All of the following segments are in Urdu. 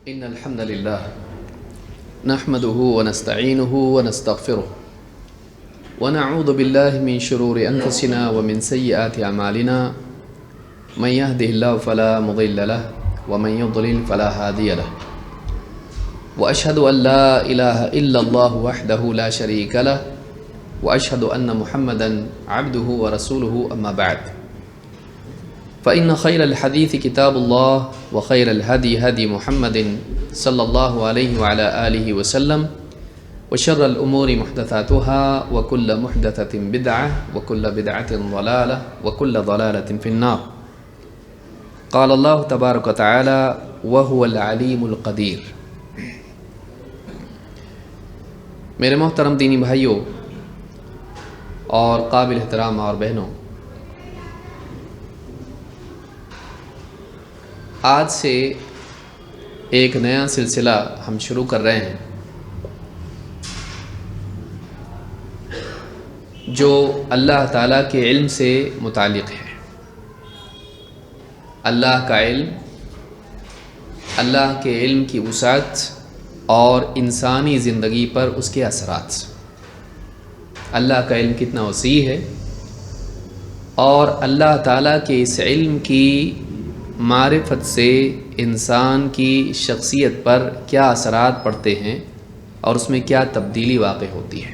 إن الحمد لله نحمده ونستعينه ونستغفره ونعوذ بالله من شرور أنفسنا ومن سيئات أعمالنا من يهده الله فلا مضل له ومن يضلل فلا هادي له وأشهد أن لا إله إلا الله وحده لا شريك له وأشهد أن محمدا عبده ورسوله أما بعد فإن خير الحديث كتاب الله وخير الهدي هدي محمد صلى الله عليه وعلى آله وسلم وشر الأمور محدثاتها وكل محدثة بدعة وكل بدعة ضلالة وكل ضلالة في النار قال الله تبارك وتعالى وهو العليم القدير۔ میرے محترم دینی بھائیوں اور قابل احترام اور بہنوں، آج سے ایک نیا سلسلہ ہم شروع کر رہے ہیں جو اللہ تعالیٰ کے علم سے متعلق ہے۔ اللہ کا علم، اللہ کے علم کی وسعت اور انسانی زندگی پر اس کے اثرات۔ اللہ کا علم کتنا وسیع ہے اور اللہ تعالیٰ کے اس علم کی معرفت سے انسان کی شخصیت پر کیا اثرات پڑتے ہیں اور اس میں کیا تبدیلی واقع ہوتی ہے،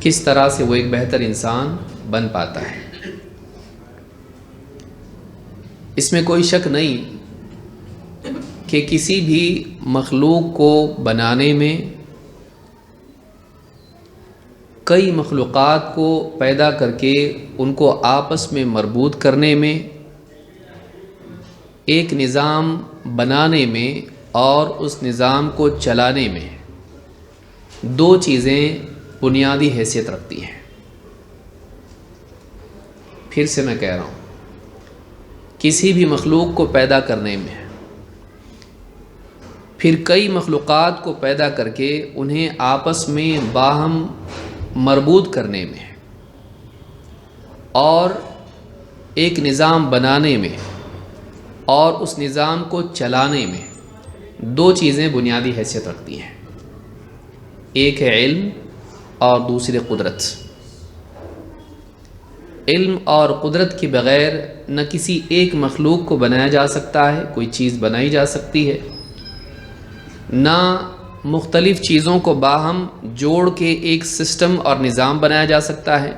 کس طرح سے وہ ایک بہتر انسان بن پاتا ہے۔ اس میں کوئی شک نہیں کہ کسی بھی مخلوق کو بنانے میں، کئی مخلوقات کو پیدا کر کے ان کو آپس میں مربوط کرنے میں، ایک نظام بنانے میں اور اس نظام کو چلانے میں دو چیزیں بنیادی حیثیت رکھتی ہیں۔ پھر سے میں کہہ رہا ہوں، کسی بھی مخلوق کو پیدا کرنے میں، پھر کئی مخلوقات کو پیدا کر کے انہیں آپس میں باہم مربوط کرنے میں اور ایک نظام بنانے میں اور اس نظام کو چلانے میں دو چیزیں بنیادی حیثیت رکھتی ہیں، ایک ہے علم اور دوسری قدرت۔ علم اور قدرت کے بغیر نہ کسی ایک مخلوق کو بنایا جا سکتا ہے، کوئی چیز بنائی جا سکتی ہے، نہ مختلف چیزوں کو باہم جوڑ کے ایک سسٹم اور نظام بنایا جا سکتا ہے،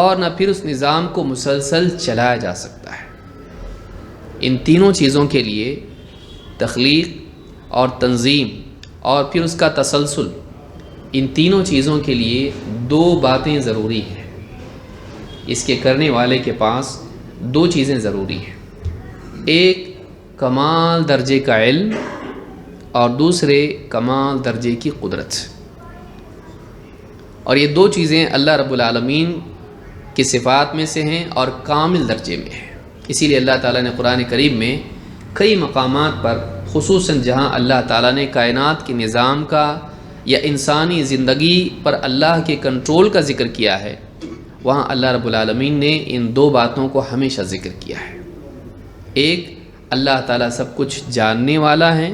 اور نہ پھر اس نظام کو مسلسل چلایا جا سکتا ہے۔ ان تینوں چیزوں کے لیے تخلیق اور تنظیم اور پھر اس کا تسلسل، ان تینوں چیزوں کے لیے دو باتیں ضروری ہیں۔ اس کے کرنے والے کے پاس دو چیزیں ضروری ہیں، ایک کمال درجے کا علم اور دوسرے کمال درجے کی قدرت۔ اور یہ دو چیزیں اللہ رب العالمین کی صفات میں سے ہیں اور کامل درجے میں ہیں۔ اسی لیے اللہ تعالیٰ نے قرآن کریم میں کئی مقامات پر، خصوصاً جہاں اللہ تعالیٰ نے کائنات کے نظام کا یا انسانی زندگی پر اللہ کے کنٹرول کا ذکر کیا ہے، وہاں اللہ رب العالمین نے ان دو باتوں کو ہمیشہ ذکر کیا ہے۔ ایک، اللہ تعالیٰ سب کچھ جاننے والا ہے،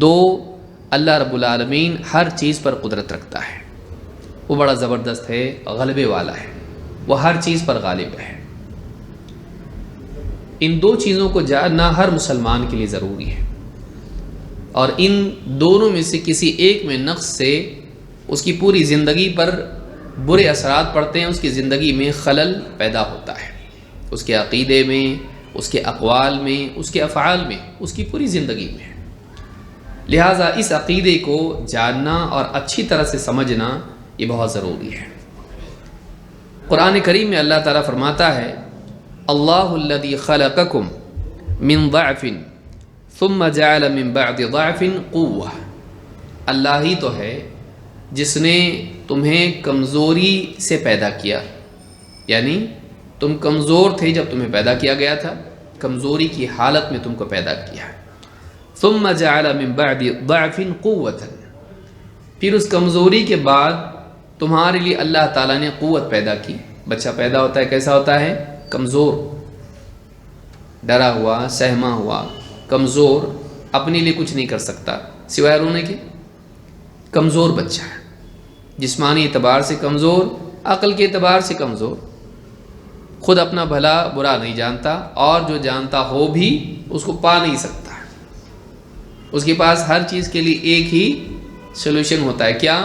دو، اللہ رب العالمین ہر چیز پر قدرت رکھتا ہے، وہ بڑا زبردست ہے، غلبے والا ہے، وہ ہر چیز پر غالب ہے۔ ان دو چیزوں کو جاننا ہر مسلمان کے لیے ضروری ہے، اور ان دونوں میں سے کسی ایک میں نقص سے اس کی پوری زندگی پر برے اثرات پڑتے ہیں، اس کی زندگی میں خلل پیدا ہوتا ہے، اس کے عقیدے میں، اس کے اقوال میں، اس کے افعال میں، اس کی پوری زندگی میں۔ لہٰذا اس عقیدے کو جاننا اور اچھی طرح سے سمجھنا یہ بہت ضروری ہے۔ قرآن کریم میں اللہ تعالیٰ فرماتا ہے، اللہ الذی خلقکم من ضعف ثم جعل من بعد ضعف قوة۔ اللہ ہی تو ہے جس نے تمہیں کمزوری سے پیدا کیا، یعنی تم کمزور تھے جب تمہیں پیدا کیا گیا تھا، کمزوری کی حالت میں تم کو پیدا کیا۔ ثم جعل من بعد ضعف قوة، پھر اس کمزوری کے بعد تمہارے لیے اللہ تعالیٰ نے قوت پیدا کی۔ بچہ پیدا ہوتا ہے کیسا ہوتا ہے؟ کمزور، ڈرا ہوا، سہما ہوا، کمزور، اپنے لیے کچھ نہیں کر سکتا سوائے رونے کے، کمزور بچہ ہے، جسمانی اعتبار سے کمزور، عقل کے اعتبار سے کمزور، خود اپنا بھلا برا نہیں جانتا، اور جو جانتا ہو بھی اس کو پا نہیں سکتا، اس کے پاس ہر چیز کے لیے ایک ہی سولوشن ہوتا ہے، کیا؟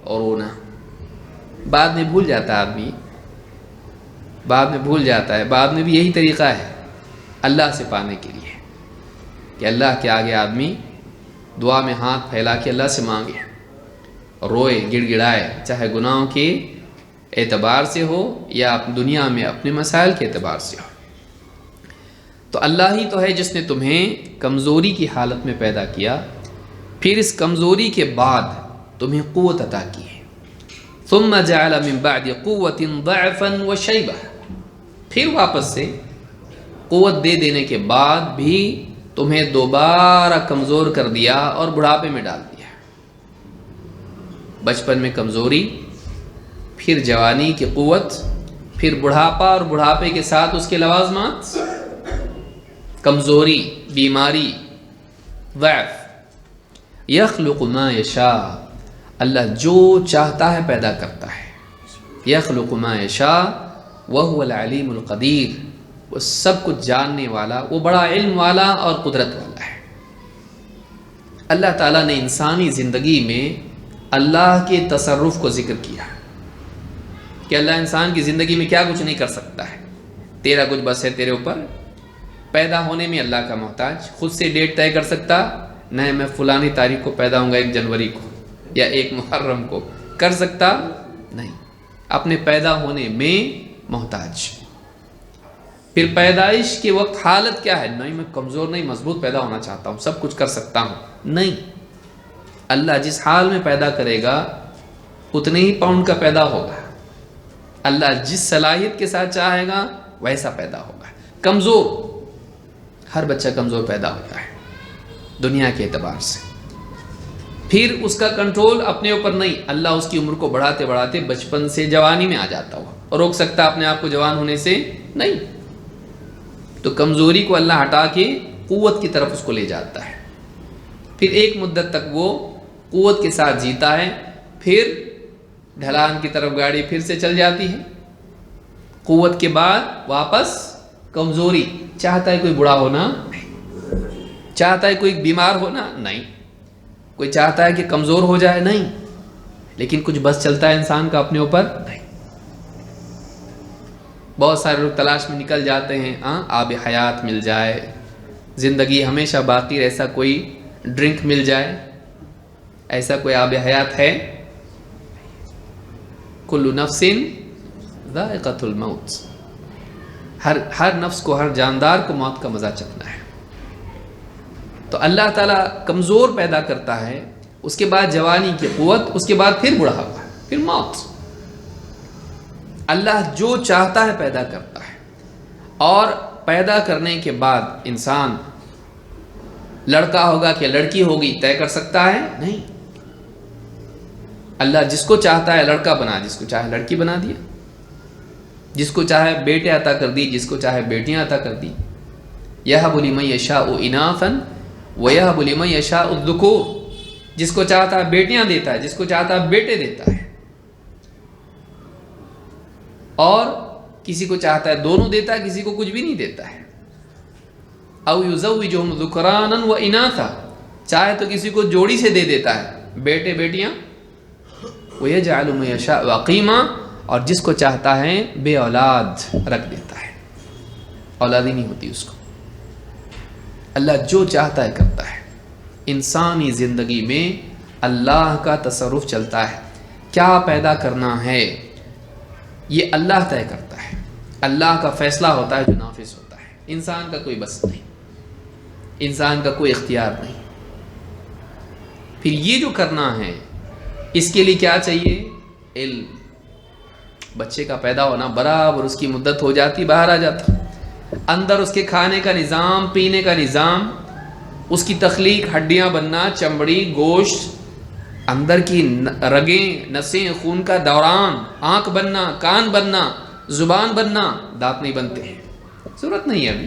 اور رونا۔ بعد میں بھول جاتا ہے آدمی، بعد میں بھول جاتا ہے، بعد میں بھی یہی طریقہ ہے اللہ سے پانے کے لیے کہ اللہ کے آگے آدمی دعا میں ہاتھ پھیلا کے اللہ سے مانگے، روئے، گڑ گڑائے، چاہے گناہوں کے اعتبار سے ہو یا دنیا میں اپنے مسائل کے اعتبار سے ہو۔ تو اللہ ہی تو ہے جس نے تمہیں کمزوری کی حالت میں پیدا کیا، پھر اس کمزوری کے بعد تمہیں قوت عطا کی ہے۔ ثم جعل من بعد قوة ضعفا وشیبہ، پھر واپس سے قوت دے دینے کے بعد بھی تمہیں دوبارہ کمزور کر دیا اور بڑھاپے میں ڈال دیا۔ بچپن میں کمزوری، پھر جوانی کی قوت، پھر بڑھاپا، اور بڑھاپے کے ساتھ اس کے لوازمات، کمزوری، بیماری، ضعف۔ یخلق ما یشاء، اللہ جو چاہتا ہے پیدا کرتا ہے۔ یخلق ما یشاء وہو العلیم القدیر، وہ سب کچھ جاننے والا، وہ بڑا علم والا اور قدرت والا ہے۔ اللہ تعالیٰ نے انسانی زندگی میں اللہ کے تصرف کو ذکر کیا کہ اللہ انسان کی زندگی میں کیا کچھ نہیں کر سکتا ہے، تیرا کچھ بس ہے تیرے اوپر۔ پیدا ہونے میں اللہ کا محتاج، خود سے ڈیٹ طے کر سکتا نہیں میں فلانی تاریخ کو پیدا ہوں گا، 1 جنوری کو یا 1 محرم کو، کر سکتا نہیں، اپنے پیدا ہونے میں محتاج۔ پھر پیدائش کے وقت حالت کیا ہے؟ نہیں میں کمزور نہیں، مضبوط پیدا ہونا چاہتا ہوں، سب کچھ کر سکتا ہوں، نہیں۔ اللہ جس حال میں پیدا کرے گا اتنے ہی پاؤنڈ کا پیدا ہوگا، اللہ جس صلاحیت کے ساتھ چاہے گا ویسا پیدا ہوگا۔ کمزور، ہر بچہ کمزور پیدا ہوتا ہے دنیا کے اعتبار سے، پھر اس کا کنٹرول اپنے اوپر نہیں، اللہ اس کی عمر کو بڑھاتے بڑھاتے بچپن سے جوانی میں آ جاتا ہوا، اور روک سکتا اپنے آپ کو جوان ہونے سے؟ نہیں۔ تو کمزوری کو اللہ ہٹا کے قوت کی طرف اس کو لے جاتا ہے، پھر ایک مدت تک وہ قوت کے ساتھ جیتا ہے، پھر ڈھلان کی طرف گاڑی پھر سے چل جاتی ہے، قوت کے بعد واپس کمزوری۔ چاہتا ہے کوئی بڑا ہونا؟ نہیں۔ چاہتا ہے کوئی بیمار ہونا؟ نہیں۔ کوئی چاہتا ہے کہ کمزور ہو جائے؟ نہیں۔ لیکن کچھ بس چلتا ہے انسان کا اپنے اوپر؟ نہیں۔ بہت سارے لوگ تلاش میں نکل جاتے ہیں آب حیات مل جائے، زندگی ہمیشہ باقی، ایسا کوئی ڈرنک مل جائے، ایسا کوئی آب حیات ہے؟ کل نفس ذائقۃ الموت، ہر نفس کو، ہر جاندار کو موت کا مزہ چکھنا ہے۔ تو اللہ تعالیٰ کمزور پیدا کرتا ہے، اس کے بعد جوانی کی قوت، اس کے بعد پھر بڑھاپا، پھر موت۔ اللہ جو چاہتا ہے پیدا کرتا ہے، اور پیدا کرنے کے بعد انسان لڑکا ہوگا کہ لڑکی ہوگی طے کر سکتا ہے؟ نہیں۔ اللہ جس کو چاہتا ہے لڑکا بنا، جس کو چاہے لڑکی بنا دیا، جس کو چاہے بیٹے عطا کر دی، جس کو چاہے بیٹیاں عطا کر دی۔ یہب لمن یشاء اناثا ویہب لمن یشاء الذکور، جس کو چاہتا ہے بیٹیاں دیتا ہے، جس کو چاہتا ہے بیٹے دیتا ہے، اور کسی کو چاہتا ہے دونوں دیتا ہے، کسی کو کچھ بھی نہیں دیتا ہے۔ او یزوجہم ذکرانا و اناثا، چاہے تو کسی کو جوڑی سے دے دیتا ہے، بیٹے بیٹیاں۔ ویجعل من یشاء عقیما، اور جس کو چاہتا ہے بے اولاد رکھ دیتا ہے، اولاد ہی نہیں ہوتی اس کو۔ اللہ جو چاہتا ہے کرتا ہے۔ انسانی زندگی میں اللہ کا تصرف چلتا ہے، کیا پیدا کرنا ہے یہ اللہ طے کرتا ہے، اللہ کا فیصلہ ہوتا ہے جو نافذ ہوتا ہے، انسان کا کوئی بس نہیں، انسان کا کوئی اختیار نہیں۔ پھر یہ جو کرنا ہے اس کے لیے کیا چاہیے؟ علم۔ بچے کا پیدا ہونا برابر اس کی مدت ہو جاتی، باہر آ جاتا، اندر اس کے کھانے کا نظام، پینے کا نظام، اس کی تخلیق، ہڈیاں بننا، چمڑی، گوشت، اندر کی رگیں، نسیں، خون کا دوران، آنکھ بننا، کان بننا، زبان بننا، دانت نہیں بنتے ہیں، ضرورت نہیں ہے ابھی،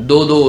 2-2,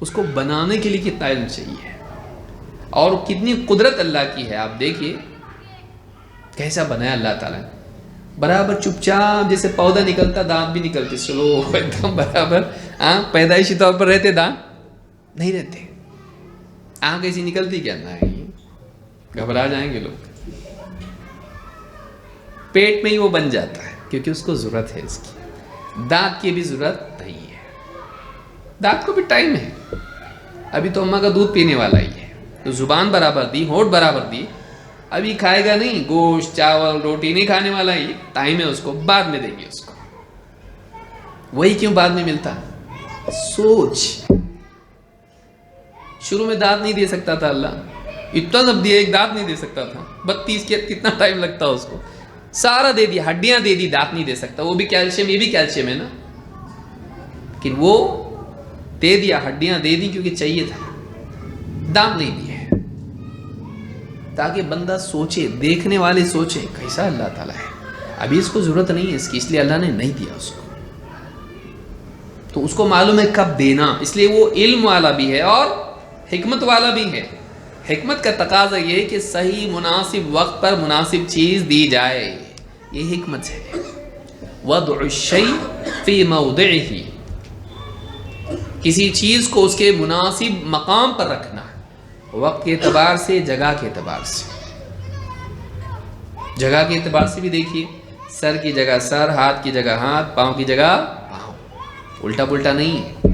اس کو بنانے کے لیے کتنا علم چاہیے اور کتنی قدرت اللہ کی ہے. آپ دیکھیے کیسا بنایا اللہ تعالیٰ نے. برابر چپ چاپ جیسے پودا نکلتا دانت بھی نکلتے سلو ایک دم برابر. پیدائشی طور پر رہتے دانت نہیں رہتے. آنکھ ایسی نکلتی کیا نہیں, گھبرا جائیں گے لوگ. پیٹ میں ہی وہ بن جاتا ہے کیونکہ اس کو ضرورت ہے اس کی. دانت کی بھی ضرورت نہیں ہے. دانت کو بھی ٹائم ہے. ابھی تو اماں کا دودھ پینے والا ہی ہے, تو زبان برابر دی, ہونٹ برابر دی, ابھی کھائے گا نہیں, گوشت چاول روٹی نہیں کھانے والا ہی. ٹائم ہے اس کو, بعد میں دیں گے اس کو. وہی کیوں بعد میں ملتا؟ سوچ. شروع میں دانت نہیں دے سکتا تھا اللہ, اتنا سب دیا, ایک دانت نہیں دے سکتا تھا. 32 کے کتنا ٹائم لگتا اس کو. سارا دے دیا, ہڈیاں دے دی, دانت نہیں دے سکتا. وہ بھی کیلشیم, یہ بھی کیلشیم ہے نا, لیکن وہ دے دیا, ہڈیاں دے دی کیونکہ چاہیے تھا, دانت نہیں دیے تاکہ بندہ سوچے, دیکھنے والے سوچے کیسا اللہ تعالیٰ ہے. ابھی اس کو ضرورت نہیں ہے اس کی, اس لیے اللہ نے نہیں دیا اس کو. تو اس کو معلوم ہے کب دینا, اس لیے وہ علم والا بھی ہے اور حکمت والا بھی ہے. حکمت کا تقاضا یہ ہے کہ صحیح مناسب وقت پر مناسب چیز دی جائے, یہ حکمت ہے. وضع الشیء فی موضعہ, کسی چیز کو اس کے مناسب مقام پر رکھنا, وقت کے اعتبار سے, جگہ کے اعتبار سے. جگہ کے اعتبار سے بھی دیکھیے, سر کی جگہ سر, ہاتھ کی جگہ ہاتھ, پاؤں کی جگہ پاؤں, الٹا پلٹا نہیں ہے.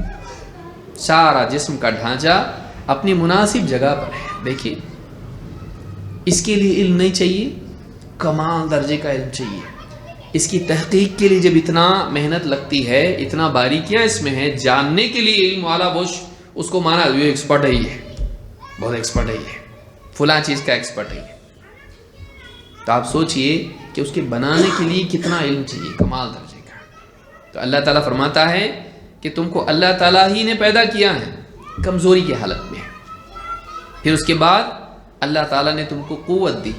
سارا جسم کا ڈھانچہ اپنی مناسب جگہ پر ہے. دیکھیے اس کے لیے علم نہیں چاہیے, کمال درجے کا علم چاہیے. اس کی تحقیق کے لیے جب اتنا محنت لگتی ہے, اتنا باریکیاں اس میں ہے, جاننے کے لیے علم والا اس کو مانا یہ ایکسپرٹ ہے, ہی ہے, بہت ایکسپرٹ ہے, یہ فلاں چیز کا ایکسپرٹ ہے. تو آپ سوچئے کہ اس کے بنانے کے لیے کتنا علم چاہیے, کمال درجے کا. تو اللہ تعالیٰ فرماتا ہے کہ تم کو اللہ تعالیٰ ہی نے پیدا کیا ہے کمزوری کی حالت میں, پھر اس کے بعد اللہ تعالیٰ نے تم کو قوت دی,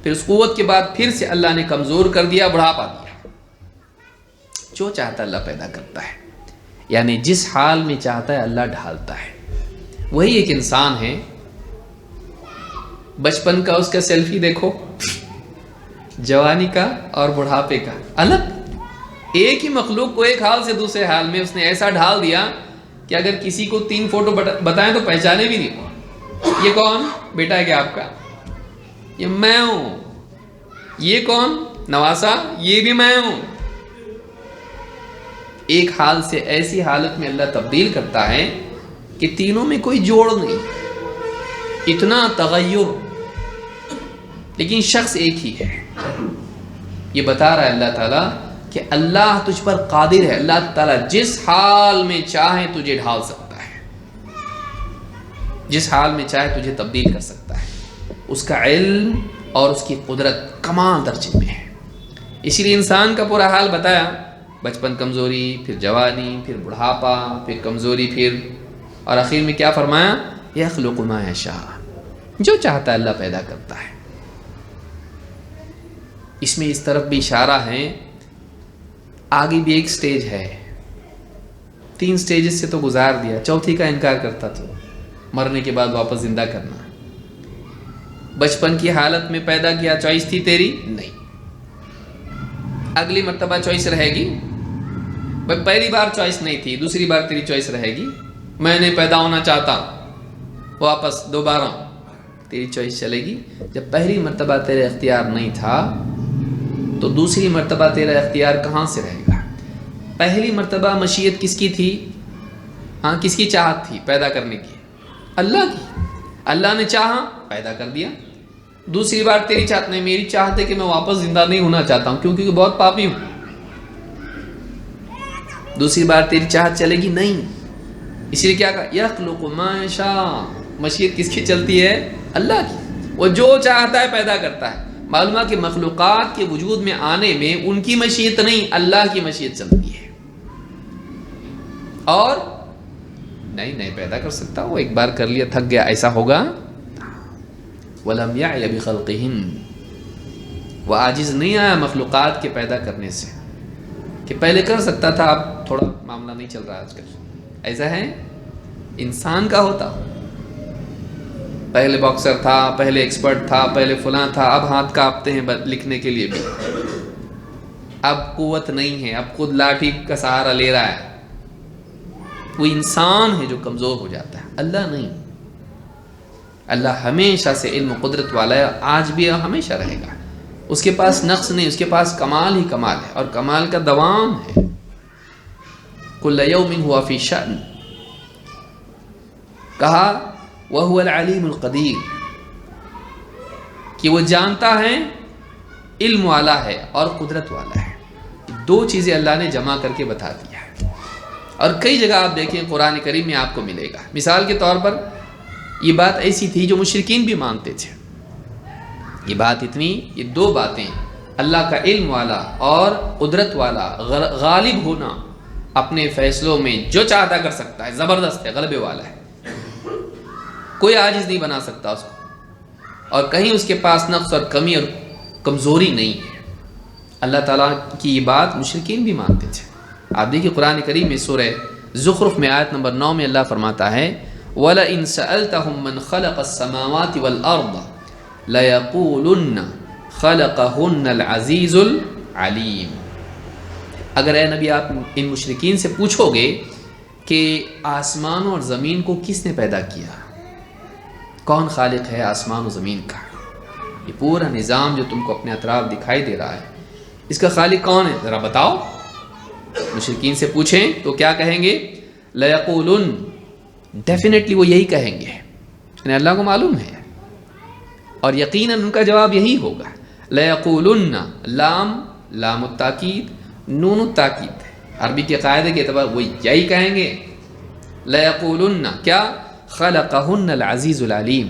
پھر اس قوت کے بعد پھر سے اللہ نے کمزور کر دیا, بڑھاپا دیا. جو چاہتا ہے اللہ پیدا کرتا ہے, یعنی جس حال میں چاہتا ہے اللہ ڈھالتا ہے. وہی ایک انسان ہے, بچپن کا اس کا سیلفی دیکھو, جوانی کا اور بڑھاپے کا الگ. ایک ہی مخلوق کو ایک حال سے دوسرے حال میں اس نے ایسا ڈھال دیا کہ اگر کسی کو 3 فوٹو بتائیں تو پہچانے بھی نہیں. یہ کون بیٹا ہے کیا آپ کا؟ یہ میں ہوں. یہ کون نواسا؟ یہ بھی میں ہوں. ایک حال سے ایسی حالت میں اللہ تبدیل کرتا ہے کہ تینوں میں کوئی جوڑ نہیں, اتنا تغیر, لیکن شخص ایک ہی ہے. یہ بتا رہا ہے اللہ تعالیٰ کہ اللہ تجھ پر قادر ہے. اللہ تعالیٰ جس حال میں چاہے تجھے ڈھال سکتا ہے, جس حال میں چاہے تجھے تبدیل کر سکتا ہے. اس کا علم اور اس کی قدرت کمال درجے میں ہے. اسی لیے انسان کا پورا حال بتایا, بچپن کمزوری, پھر جوانی, پھر بڑھاپا, پھر کمزوری, پھر اور آخر میں کیا فرمایا؟ یخلق ما یشاء, جو چاہتا ہے اللہ پیدا کرتا ہے. اس میں اس طرف بھی اشارہ ہے, آگے بھی ایک سٹیج ہے. 3 سٹیجز سے تو گزار دیا, چوتھی کا انکار کرتا تو مرنے کے بعد واپس زندہ کرنا. بچپن کی حالت میں پیدا کیا, چوائس تھی تیری؟ نہیں. اگلی مرتبہ چوائس رہے گی. بھائی پہلی بار چوائس نہیں تھی, دوسری بار تیری چوائس رہے گی. میں نہیں پیدا ہونا چاہتا, واپس دوبارہ تیری چوائس چلے گی. جب پہلی مرتبہ تیرے اختیار نہیں تھا تو دوسری مرتبہ تیرا اختیار کہاں سے رہے گا؟ پہلی مرتبہ مشیت کس کی تھی؟ کس کی چاہت تھی پیدا کرنے کی؟ اللہ کی. اللہ نے چاہا پیدا کر دیا. دوسری بار تیری چاہت نہیں, میری چاہت ہے کہ میں واپس زندہ نہیں ہونا چاہتا ہوں کیونکہ بہت پاپی ہوں. دوسری بار تیری چاہت چلے گی نہیں, اسی لیے کیا کہا؟ یخلق ما یشاء. مشیت کس کی چلتی ہے؟ اللہ کی. وہ جو چاہتا ہے پیدا کرتا ہے. معلوم ہے کہ مخلوقات کے وجود میں آنے میں ان کی مشیت نہیں, اللہ کی مشیت چلتی ہے. اور نہیں پیدا کر سکتا, وہ ایک بار کر لیا تھک گیا, ایسا ہوگا. وَلَمْ يَعْيَ بِخَلْقِهِمْ, وہ عاجز نہیں آیا مخلوقات کے پیدا کرنے سے کہ پہلے کر سکتا تھا, اب تھوڑا معاملہ نہیں چل رہا آج کل. ایسا ہے انسان کا ہوتا، پہلے باکسر تھا، پہلے ایکسپرٹ تھا، پہلے فلاں تھا، اب ہاتھ کانپتے ہیں لکھنے کے لیے بھی، اب قوت نہیں ہے، اب خود لاٹھی کا سہارا لے رہا ہے. وہ انسان ہے جو کمزور ہو جاتا ہے، اللہ نہیں. اللہ ہمیشہ سے علم و قدرت والا ہے، آج بھی ہمیشہ رہے گا. اس کے پاس نقص نہیں، اس کے پاس کمال ہی کمال ہے، اور کمال کا دوام ہے. کل یوم ہوا فی شأن. کہا وَهُوَ الْعَلِيمُ الْقَدِيرُ، کہ وہ جانتا ہے، علم والا ہے اور قدرت والا ہے. دو چیزیں اللہ نے جمع کر کے بتا دیا ہے. اور کئی جگہ آپ دیکھیں قرآن کریم میں آپ کو ملے گا. مثال کے طور پر یہ بات ایسی تھی جو مشرکین بھی مانتے تھے. یہ بات اتنی، یہ دو باتیں، اللہ کا علم والا اور قدرت والا، غالب ہونا، اپنے فیصلوں میں جو چاہتا کر سکتا ہے، زبردست ہے، غلبے والا ہے، کوئی عاجز نہیں بنا سکتا اس کو، اور کہیں اس کے پاس نقص اور کمی اور کمزوری نہیں ہے. اللہ تعالیٰ کی یہ بات مشرکین بھی مانتے تھے. آپ دیکھیے قرآن کریم میں سورہ زخرف میں آیت نمبر 9 میں اللہ فرماتا ہے وَلَئِن سَأَلْتَهُم مَّنْ خَلَقَ السَّمَاوَاتِ وَالْأَرْضَ لَيَقُولُنَّ خَلَقَهُنَّ الْعَزِيزُ الْعَلِيمُ. اگر اے نبی آپ ان مشرکین سے پوچھو گے کہ آسمان اور زمین کو کس نے پیدا کیا، کون خالق ہے آسمان و زمین کا، یہ پورا نظام جو تم کو اپنے اطراف دکھائی دے رہا ہے، اس کا خالق کون ہے، ذرا بتاؤ. مشرکین سے پوچھیں تو کیا کہیں گے؟ لَيَقُولُنَّ، ڈیفینیٹلی وہ یہی کہیں گے، یعنی اللہ کو معلوم ہے اور یقیناً ان کا جواب یہی ہوگا. لَيَقُولُنَّ، لام التاکید، نون التاکید، عربی کے قاعدے کے اعتبار وہ یہی کہیں گے. لَيَقُولُنَّ کیا؟ خَلَقَهُنَّ الْعَزِيزُ الْعَلِيمُ،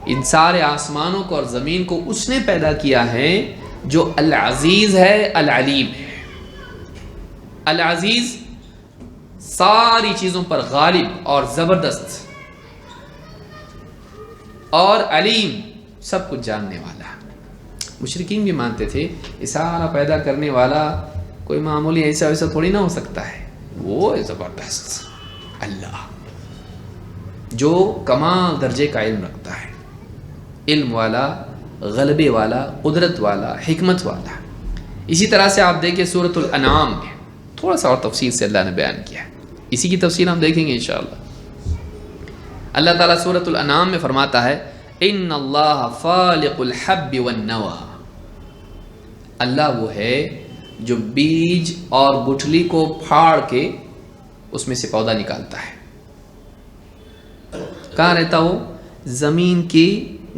ان سارے آسمانوں کو اور زمین کو اس نے پیدا کیا ہے جو العزیز ہے، العلیم ہے. العزیز ساری چیزوں پر غالب اور زبردست، اور علیم سب کچھ جاننے والا. مشرکین بھی مانتے تھے یہ سارا پیدا کرنے والا کوئی معمولی ایسا ویسا تھوڑی نہ ہو سکتا ہے، وہ زبردست اللہ جو کمال درجے کا علم رکھتا ہے، علم والا، غلبے والا، قدرت والا، حکمت والا. اسی طرح سے آپ دیکھیں سورۃ الانعام میں تھوڑا سا اور تفصیل سے اللہ نے بیان کیا ہے، اسی کی تفصیل ہم دیکھیں گے انشاءاللہ. اللہ تعالیٰ سورۃ الانعام میں فرماتا ہے ان اللہ فالق الحب والنوى، اللہ وہ ہے جو بیج اور گٹھلی کو پھاڑ کے اس میں سے پودا نکالتا ہے. کہاں رہتا وہ؟ زمین کی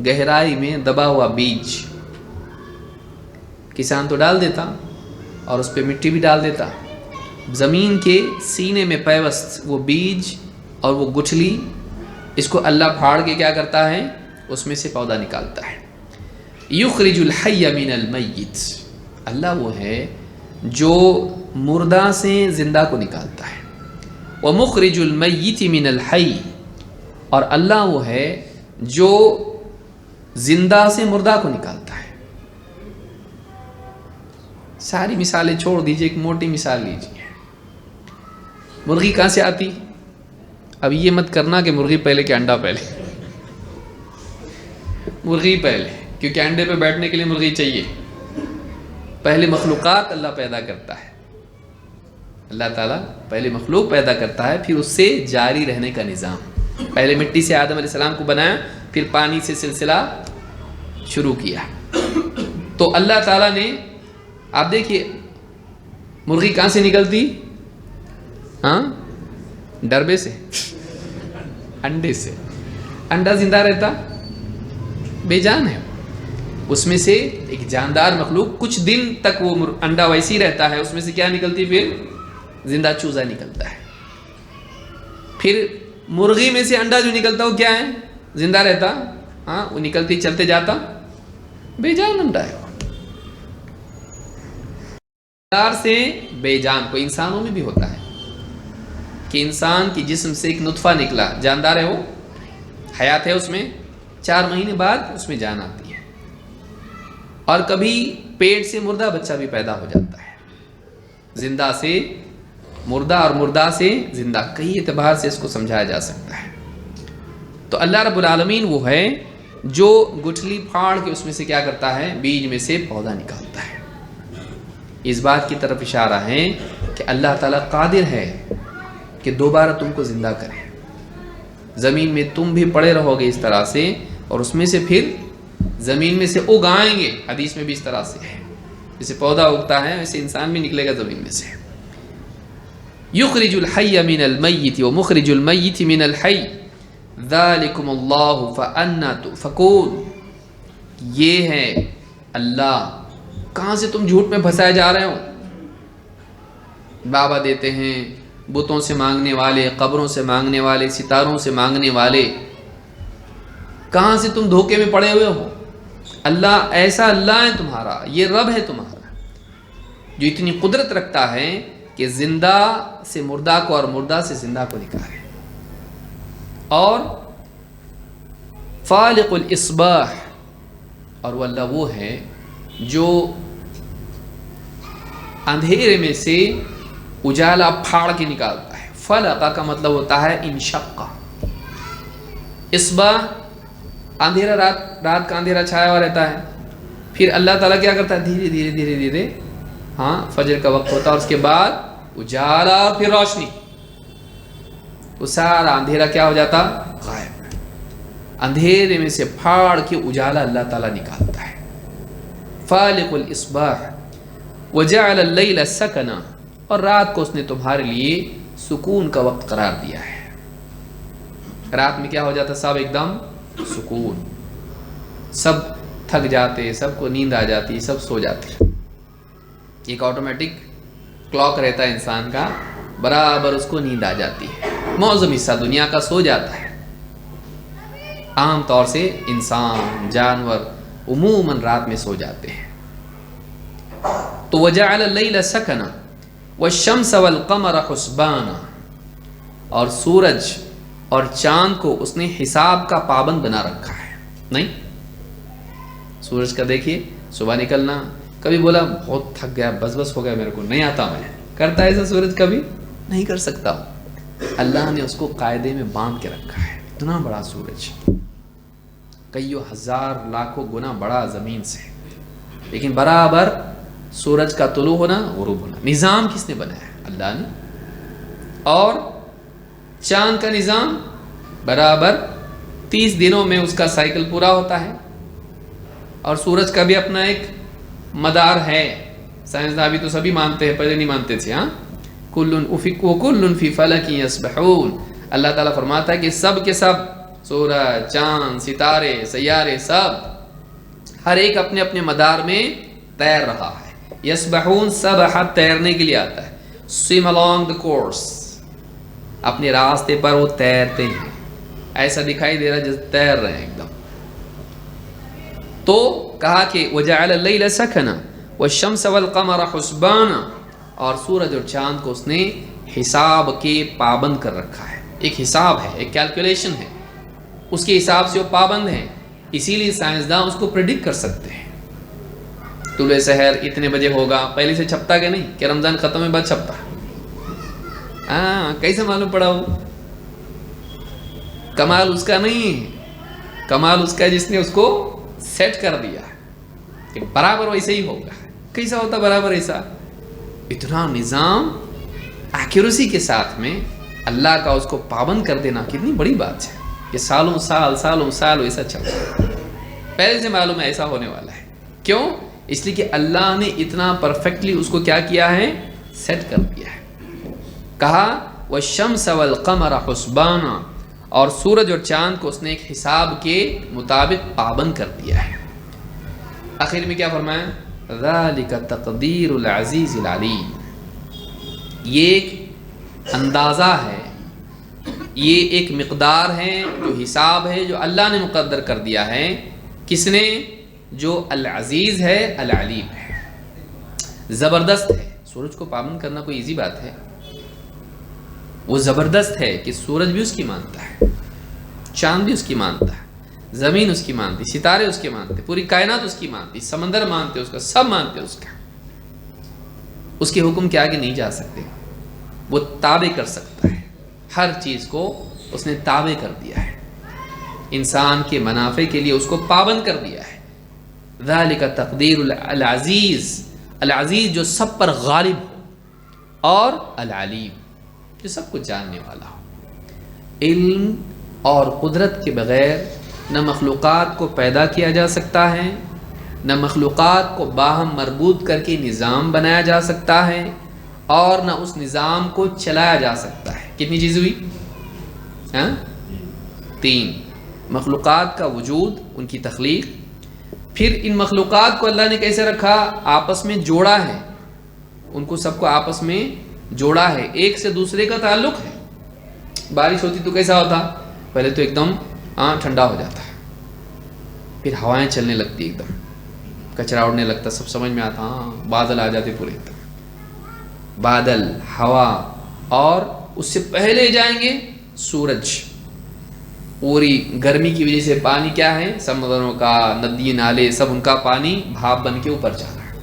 گہرائی میں دبا ہوا بیج. کسان تو ڈال دیتا اور اس پہ مٹی بھی ڈال دیتا، زمین کے سینے میں پیوست وہ بیج اور وہ گٹھلی، اس کو اللہ پھاڑ کے کیا کرتا ہے؟ اس میں سے پودا نکالتا ہے. یخرج الحی من المیت، اللہ وہ ہے جو مردہ سے زندہ کو نکالتا ہے. ومخرج المیت من الحی، اور اللہ وہ ہے جو زندہ سے مردہ کو نکالتا ہے. ساری مثالیں چھوڑ دیجئے، ایک موٹی مثال لیجئے. مرغی کہاں سے آتی؟ اب یہ مت کرنا کہ مرغی پہلے کہ انڈا پہلے، مرغی پہلے، کیونکہ انڈے پہ بیٹھنے کے لیے مرغی چاہیے. پہلے مخلوقات اللہ پیدا کرتا ہے، اللہ تعالیٰ پہلے مخلوق پیدا کرتا ہے، پھر اس سے جاری رہنے کا نظام. پہلے مٹی سے آدم علیہ السلام کو بنایا، پھر پانی سے سلسلہ شروع کیا. تو اللہ تعالیٰ نے، آپ دیکھیے مرغی کہاں سے نکلتی؟ ہاں، ڈربے سے، انڈے سے. انڈا زندہ رہتا، بے جان ہے، اس میں سے ایک جاندار مخلوق کچھ دن تک وہ انڈا ویسے ہی رہتا ہے، اس میں سے کیا نکلتی؟ پھر زندہ چوزا نکلتا ہے. پھر مرغی میں سے انڈا جو نکلتا وہ کیا ہے؟ زندہ رہتا، ہاں، وہ نکلتی چلتے جاتا، بے جان انڈا ہے. سے بے جان کو انسانوں میں بھی ہوتا ہے کہ انسان کی جسم سے ایک نطفہ نکلا، جاندار ہے، وہ حیات ہے اس میں، 4 مہینے بعد اس میں جان آتی ہے. اور کبھی پیٹ سے مردہ بچہ بھی پیدا ہو جاتا ہے، زندہ سے مردہ اور مردہ سے زندہ، کئی اعتبار سے اس کو سمجھایا جا سکتا ہے۔ تو اللہ رب العالمین وہ ہے جو گٹھلی پھاڑ کے اس میں سے کیا کرتا ہے، بیج میں سے پودا نکالتا ہے۔ اس بات کی طرف اشارہ ہے کہ اللہ تعالیٰ قادر ہے کہ دوبارہ تم کو زندہ کرے۔ زمین میں تم بھی پڑے رہو گے اس طرح سے، اور اس میں سے پھر زمین میں سے اگائیں گے، حدیث میں بھی اس طرح سے ہے، جیسے پودا اگتا ہے ویسے انسان بھی نکلے گا زمین میں سے۔ یخرج الحی من المیت ومخرج المیت من الحی ذالکم اللہ فانا تؤفکون۔ یہ ہے اللہ، کہاں سے تم جھوٹ میں پھنسائے جا رہے ہو؟ بابا دیتے ہیں، بتوں سے مانگنے والے، قبروں سے مانگنے والے، ستاروں سے مانگنے والے، کہاں سے تم دھوکے میں پڑے ہوئے ہو؟ اللہ ایسا اللہ ہے تمہارا، یہ رب ہے تمہارا جو اتنی قدرت رکھتا ہے کہ زندہ سے مردہ کو اور مردہ سے زندہ کو نکالے، اور فالق الاصباح، اور وہ اللہ وہ ہے جو اندھیرے میں سے اجالا پھاڑ کے نکالتا ہے۔ فلقہ کا مطلب ہوتا ہے انشقہ، اصباح اندھیرا، رات کا اندھیرا چھایا ہوا رہتا ہے، پھر اللہ تعالیٰ کیا کرتا ہے، دھیرے دھیرے دھیرے دھیرے فجر کا وقت ہوتا ہے، اور اس کے بعد اجالا، پھر روشنی، وہ سارا اندھیرا کیا ہو جاتا، غائب۔ اندھیرے میں سے پھاڑ کے اجالا اللہ تعالیٰ نکالتا ہے۔ فالق الاصباح وجعل اللیل سکنا، اور رات کو اس نے تمہارے لیے سکون کا وقت قرار دیا ہے۔ رات میں کیا ہو جاتا، سب ایک دم سکون، سب تھک جاتے، سب کو نیند آ جاتی، سب سو جاتے۔ ایک آٹومیٹک کلاک رہتا ہے انسان کا، برابر اس کو نیند آ جاتی ہے۔ معظم حصہ دنیا کا سو جاتا ہے، عام طور سے انسان، جانور عموماً رات میں سو جاتے ہیں۔ تو وجعل اللیل سکنا والشمس والقمر حسبانا، اور سورج اور چاند کو اس نے حساب کا پابند بنا رکھا ہے۔ نہیں، سورج کا دیکھیے صبح نکلنا، کبھی بولا بہت تھک گیا، بس ہو گیا، میرے کو نہیں آتا، میں کرتا ہے ایسا؟ سورج کبھی نہیں کر سکتا۔ اللہ نے اس کو قاعدے میں باندھ کے رکھا ہے۔ اتنا بڑا سورج، کئیوں ہزار لاکھوں گنا بڑا زمین سے، لیکن برابر سورج کا طلوع ہونا، غروب ہونا، نظام کس نے بنایا؟ اللہ نے۔ اور چاند کا نظام برابر 30 دنوں میں اس کا سائیکل پورا ہوتا ہے، اور سورج کا بھی اپنا ایک مدار ہے۔ سائنسداں بھی تو سبھی مانتے ہیں، پہلے نہیں مانتے تھے۔ کل فی فلک یسبحون، اللہ تعالیٰ فرماتا ہے کہ سب کے سب، سورج، چاند، ستارے، سیارے، سب ہر ایک اپنے اپنے مدار میں تیر رہا ہے۔ یسبحون، سبح تیرنے کے لیے آتا ہے، swim along the course، اپنے راستے پر وہ تیرتے ہیں، ایسا دکھائی دے رہا ہے جیسے تیر رہے ہیں ایک دم۔ تو کہا کہ وجعل اللیل سکنا والشمس والقمر حسبانا، اور سورج اور چاند کو اس نے حساب کے پابند کر رکھا ہے۔ ایک حساب ہے، ایک کیلکولیشن ہے، اس کے حساب سے وہ پابند ہیں، اسی لیے سائنسداں اس کو پریڈکٹ کر سکتے ہیں۔ طلوع سحر اتنے بجے ہوگا، پہلے سے چھپتا کہ نہیں، کہ رمضان ختم ہونے بعد چھپتا؟ کیسے معلوم پڑا ہو؟ کمال اس کا نہیں ہے، کمال اس کا جس نے اس کو سیٹ کر دیا کہ برابر ویسے ہی ہوگا۔ کیسا ہوتا برابر ایسا؟ اتنا نظام ایکیوریسی کے ساتھ میں اللہ کا اس کو پابند کر دینا کتنی بڑی بات ہے، کہ سالوں سال ایسا چل رہا ہے، پہلے سے معلوم ہے ایسا ہونے والا ہے۔ کیوں؟ اس لیے کہ اللہ نے اتنا پرفیکٹلی اس کو کیا کیا ہے، سیٹ کر دیا ہے۔ کہا والشمس والقمر حسبانا، اور سورج اور چاند کو اس نے ایک حساب کے مطابق پابند کر دیا ہے۔ آخر میں کیا فرمایا؟ ذالک تقدیر العزیز العلیم، یہ ایک اندازہ ہے، یہ ایک مقدار ہے، جو حساب ہے، جو اللہ نے مقدر کر دیا ہے۔ کس نے؟ جو العزیز ہے، العلیم ہے، زبردست ہے۔ سورج کو پابند کرنا کوئی ایزی بات ہے؟ وہ زبردست ہے کہ سورج بھی اس کی مانتا ہے، چاند بھی اس کی مانتا ہے، زمین اس کی مانتی، ستارے اس کے مانتے، پوری کائنات اس کی مانتی، سمندر مانتے اس کا، سب مانتے اس کا۔ اس کے حکم کے آگے نہیں جا سکتے، وہ تابع کر سکتا ہے، ہر چیز کو اس نے تابع کر دیا ہے، انسان کے منافع کے لیے اس کو پابند کر دیا ہے۔ ذالک تقدیر العزیز، العزیز جو سب پر غالب ہو، اور العلیم جو سب کچھ جاننے والا ہو۔ علم اور قدرت کے بغیر نہ مخلوقات کو پیدا کیا جا سکتا ہے، نہ مخلوقات کو باہم مربوط کر کے نظام بنایا جا سکتا ہے، اور نہ اس نظام کو چلایا جا سکتا ہے۔ کتنی چیز ہوئی؟ تین، مخلوقات کا وجود، ان کی تخلیق، پھر ان مخلوقات کو اللہ نے کیسے رکھا؟ آپس میں جوڑا ہے، ان کو سب کو آپس میں جوڑا ہے، ایک سے دوسرے کا تعلق ہے۔ بارش ہوتی تو کیسا ہوتا؟ پہلے تو ایک دم ٹھنڈا ہو جاتا ہے، پھر ہوائیں چلنے لگتی، ایک دم کچرا اڑنے لگتا، سب سمجھ میں آتا، بادل آ جاتے پورے، ایک دم بادل، ہوا، اور اس سے پہلے جائیں گے سورج۔ پوری گرمی کی وجہ سے پانی کیا ہے؟ سمندروں کا، ندی نالے، سب ان کا پانی بھاپ بن کے اوپر جا رہا ہے،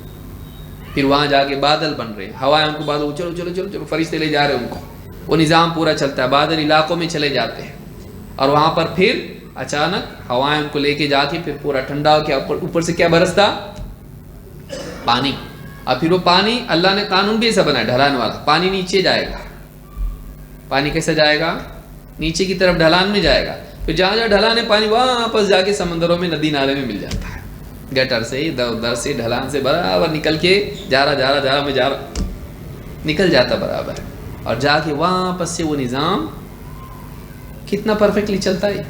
پھر وہاں جا کے بادل بن رہے، ہوائیں ان کو بادل، چلو چلو چلو چلو، فرشتے لے جا رہے ان کو، وہ نظام پورا چلتا ہے، بادل علاقوں میں چلے جاتے ہیں، اور وہاں پر پھر اچانک ہوائیں ان کو لے کے جا کے پھر پورا ٹھنڈا ہو کے اوپر سے کیا برستا؟ پانی۔ اور پھر وہ پانی اللہ نے قانون بھی ایسا بنایا ڈھلان والا، پانی نیچے جائے گا۔ پانی کیسے جائے گا؟ نیچے کی طرف ڈھلان میں جائے گا، پھر جہاں جہاں ڈھلان ہے پانی واپس جا کے سمندروں میں، ندی نالے میں مل جاتا ہے، گٹر سے ادھر ادھر سے ڈھلان سے برابر نکل کے جا رہا نکل جاتا برابر، اور جا کے واپس سے وہ نظام کتنا پرفیکٹلی چلتا ہے،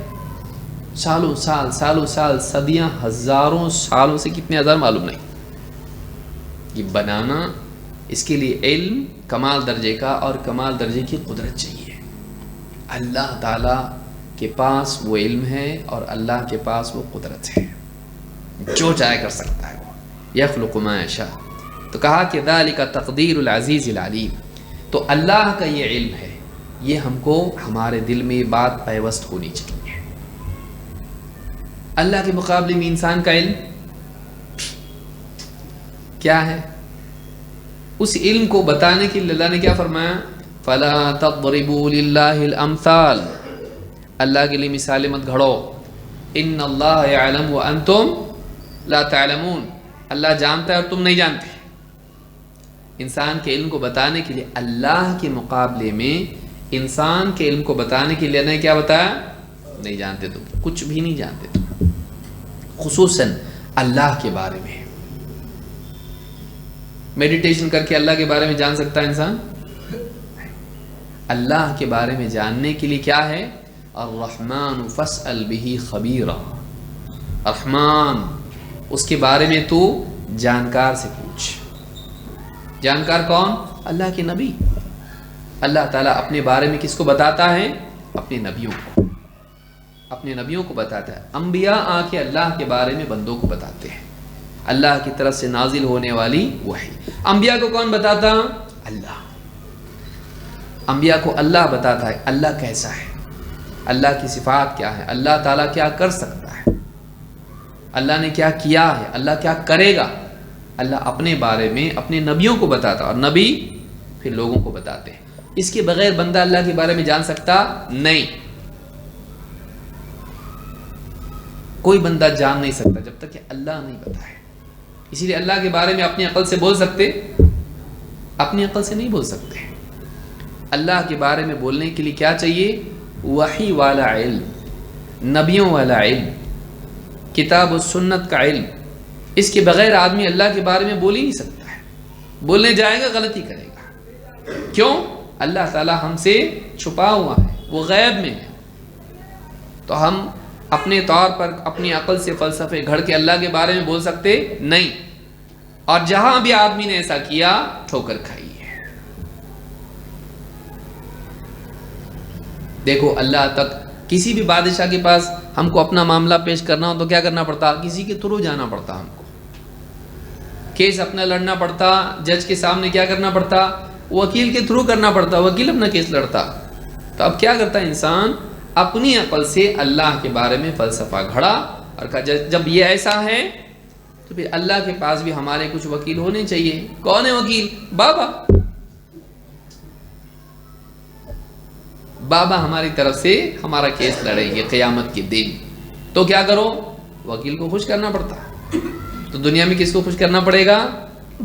سالوں سال، صدیاں، ہزاروں سالوں سے، کتنے ہزار معلوم نہیں۔ یہ بنانا، اس کے لیے علم کمال درجے کا اور کمال درجے کی قدرت چاہیے۔ اللہ تعالیٰ کے پاس وہ علم ہے اور اللہ کے پاس وہ قدرت ہے، جو چاہے کر سکتا ہے، وہ یخلق ما یشاء۔ تو کہا کہ ذالک تقدیر العزیز العلیم، تو اللہ کا یہ علم ہے، یہ ہم کو ہمارے دل میں بات پیوست ہونی چاہیے۔ اللہ کے مقابلے میں انسان کا علم کیا ہے؟ اس علم کو بتانے کے لیے اللہ نے کیا فرمایا؟ فلا تضربوا للہ الامثال، اللہ کے لیے مثالیں مت گھڑو، ان اللہ یعلم وانتم لا تعلمون، اللہ جانتا ہے اور تم نہیں جانتے۔ انسان کے علم کو بتانے کے لیے اللہ کے مقابلے میں انسان کے علم کو بتانے کے لیے اللہ نے کیا بتایا؟ نہیں جانتے تم، کچھ بھی نہیں جانتے تم، خصوصاً اللہ کے بارے میں۔ میڈیٹیشن کر کے اللہ کے بارے میں جان سکتا ہے انسان؟ اللہ کے بارے میں جاننے کے لیے کیا ہے؟ الرحمن فاسأل به خبیرا، رحمان، اس کے بارے میں تو جانکار سے پوچھ۔ جانکار کون؟ اللہ کے نبی۔ اللہ تعالیٰ اپنے بارے میں کس کو بتاتا ہے؟ اپنے نبیوں کو، اپنے نبیوں کو بتاتا ہے۔ انبیاء آ کے اللہ کے بارے میں بندوں کو بتاتے ہیں، اللہ کی طرف سے نازل ہونے والی وحی۔ انبیاء کو کون بتاتا؟ اللہ۔ انبیاء کو اللہ بتاتا ہے اللہ کیسا ہے، اللہ کی صفات کیا ہے، اللہ تعالیٰ کیا کر سکتا ہے، اللہ نے کیا کیا ہے، اللہ کیا کرے گا۔ اللہ اپنے بارے میں اپنے نبیوں کو بتاتا، اور نبی پھر لوگوں کو بتاتے ہیں۔ اس کے بغیر بندہ اللہ کے بارے میں جان سکتا نہیں، کوئی بندہ جان نہیں سکتا جب تک کہ اللہ نہیں بتائے۔ اسی لیے اللہ کے بارے میں اپنی عقل سے بول سکتے؟ اپنی عقل سے نہیں بول سکتے۔ اللہ کے بارے میں بولنے کے لیے کیا چاہیے؟ وحی والا علم، نبیوں والا علم، کتاب و سنت کا علم۔ اس کے بغیر آدمی اللہ کے بارے میں بول ہی نہیں سکتا ہے، بولنے جائے گا غلطی کرے گا۔ کیوں؟ اللہ تعالیٰ ہم سے چھپا ہوا ہے، وہ غیب میں ہے، تو ہم اپنے طور پر اپنی عقل سے فلسفے گھڑ کے اللہ کے بارے میں بول سکتے نہیں، اور جہاں بھی آدمی نے ایسا کیا ٹھوکر کھائی ہے۔ دیکھو اللہ تک کسی بھی بادشاہ کے پاس ہم کو اپنا معاملہ پیش کرنا ہو تو کیا کرنا پڑتا؟ کسی کے تھرو جانا پڑتا، ہم کو کیس اپنا لڑنا پڑتا، جج کے سامنے کیا کرنا پڑتا؟ وکیل کے تھرو کرنا پڑتا، وکیل اپنا کیس لڑتا۔ تو اب کیا کرتا ہے انسان؟ اپنی عقل سے اللہ کے بارے میں فلسفہ گھڑا اور کہا جب یہ ایسا ہے تو پھر اللہ کے پاس بھی ہمارے کچھ وکیل ہونے چاہیے۔ کون ہے وکیل؟ بابا۔ بابا ہماری طرف سے ہمارا کیس لڑیں گے قیامت کے دن، تو کیا کرو؟ وکیل کو خوش کرنا پڑتا ہے، تو دنیا میں کس کو خوش کرنا پڑے گا؟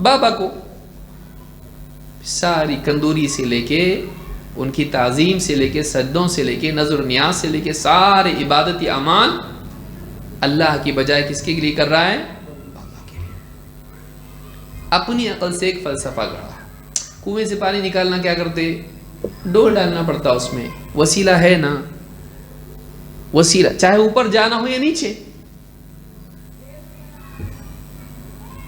بابا کو۔ ساری کندوری سے لے کے ان کی تعظیم سے لے کے سجدوں سے لے کے نظر و نیاز سے لے کے سارے عبادتی اعمال اللہ کی بجائے کس کے لیے کر رہا ہے؟ بابا کے لیے۔ اپنی عقل سے ایک فلسفہ گڑھا، کنویں سے پانی نکالنا کیا کرتے؟ ڈول ڈالنا پڑتا اس میں، وسیلہ ہے نا، وسیلہ چاہے اوپر جانا ہو یا نیچے۔